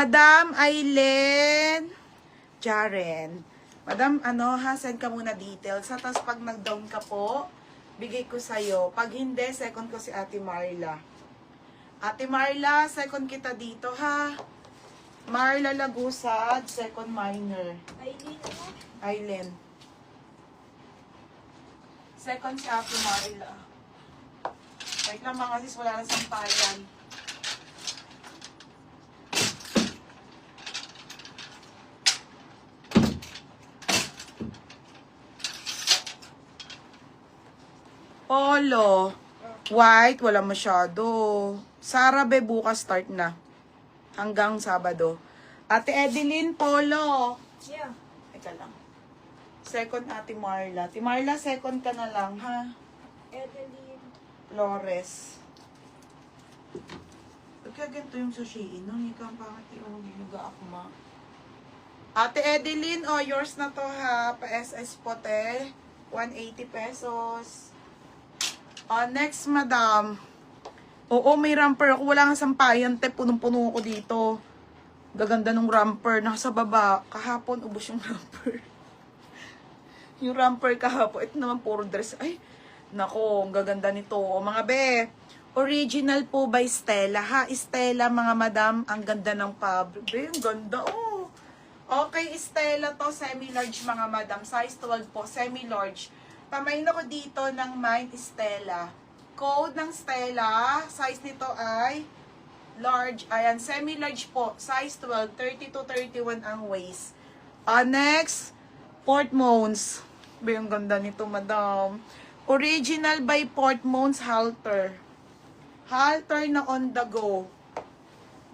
Madam Aileen Jaren. Madam, send ka muna details. Tapos pag nag-down ka po, bigay ko sa'yo. Pag hindi, second ko si Ate Marla. Ate Marla, second kita dito, ha? Marla Lagusad, second minor. Aileen. Second si Ate Marla. Wait lang mga sis, wala na sampayan. Polo. White, wala masyado. Sara be, bukas start na. Hanggang Sabado. Ate Edeline, polo. Yeah. Eka lang. Second, Ate Marla. Ate Marla, second ka na lang, ha? Edeline. Flores. Kaya ganito yung sushi. Nung ikaw pangit yung ginuga akma. Ate Edeline, yours na to, ha? Pa-SS pote. 180 pesos. Next, madam. Oo, may ramper ako. Wala nga sampayan, te. Punong-puno ako dito. Gaganda nung ramper. Nasa baba. Kahapon, ubos yung ramper. Yung ramper kahapon. Ito naman, puro dress. Ay, nako, ang gaganda nito. O, mga be. Original po by Stella, ha? Stella, mga madam. Ang ganda ng fabric. Be, ang ganda, oh. Okay, Stella to. Semi-large, mga madam. Size 12 po. Semi-large. Pamain ako dito ng Mind Stella. Code ng Stella, size nito ay large. Ayan, semi-large po. Size 12, 30 to 31 ang waist. Next, Port Mons. Ba yung ganda nito, madam. Original by Port Mons halter. Halter na on the go.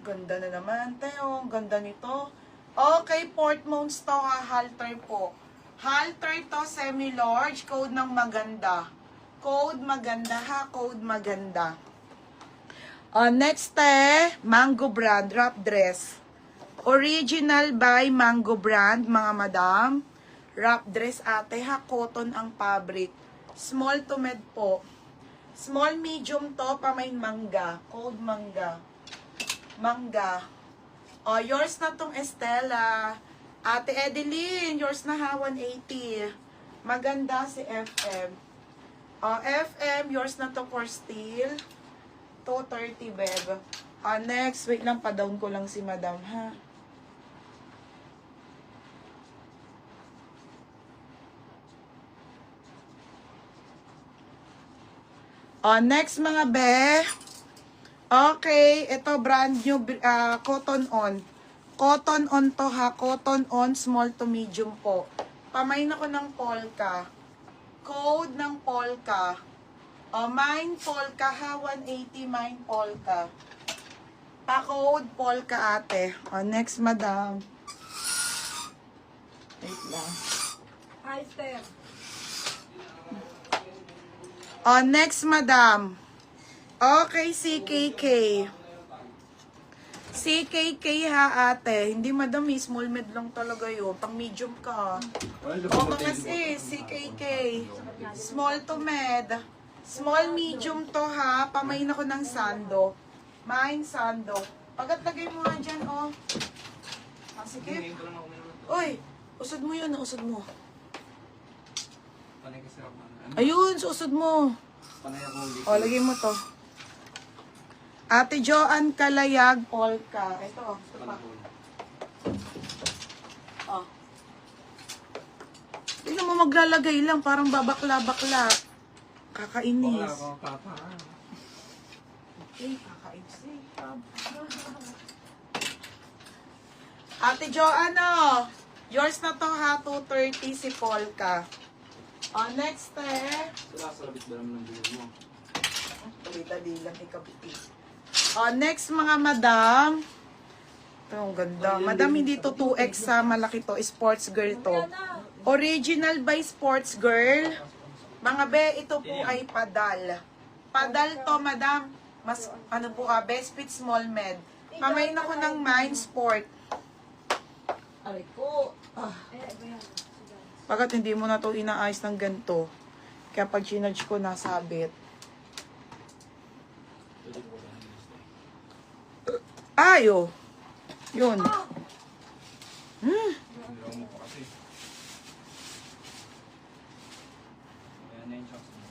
Ganda na naman, tayo. Ganda nito. Okay, Port Mons to, ha. Halter po. Halter to, semi-large, code ng maganda. Code maganda, ha? Code maganda. Next, Mango Brand, wrap dress. Original by Mango Brand, mga madam. Wrap dress, ate, ha? Cotton ang fabric. Small to med po. Small, medium to, pamain mangga. Code mangga. Mangga. Yours na tong Estella. Ate Edeline, yours na, ha, 180. Maganda si FM. FM, yours na to for steel. 230, beb. Next, wait lang, pa-down ko lang si madam, ha. Next, mga be. Okay, ito brand new, cotton on. Cotton on to, ha. Cotton on, small to medium po. Pamain ako ng polka. Code ng polka. Mine polka, ha. 180 mine polka. Pa-code polka, ate. Next, madam. Wait lang. Hi, Steph. Next, madam. Okay, CKK. CKK, ha, ate. Hindi, madam, small med lang talaga yun. Pang medium ka. Mga sis, CKK. Small to med. Small, medium to, ha. Pamain ako ng sando. Mine, sando. Pagat lagay mo nga dyan, oh. Sige. Uy, usod mo yun, usod mo. Ayun, usod mo. Lagay mo to. Ate Joanne Kalayag, polka. Ito, ito pa. Tignan mo, maglalagay lang. Parang babakla-bakla. Kakainis. Kakainis. Ate Joanne, yours na to, ha. 230 si polka. Next, Salasabit ba naman ng bilog mo? dali lang, ikabiti. Next, mga madam. Ito, ang ganda. Madam, hindi to 2X sa malaki to. Sports girl to. Original by Sports Girl. Mga be, ito po ay padal. Padal to, madam. Mas, ano po best fit small med. Pamain ako ng Mind Sport. Aray ko. Pagkat hindi mo na to inaayos ng ganito. Kaya pag chinarge ko, nasabit. Ayo. Yun. Nilaw mo pa kasi. Ayan na yung shocks mo.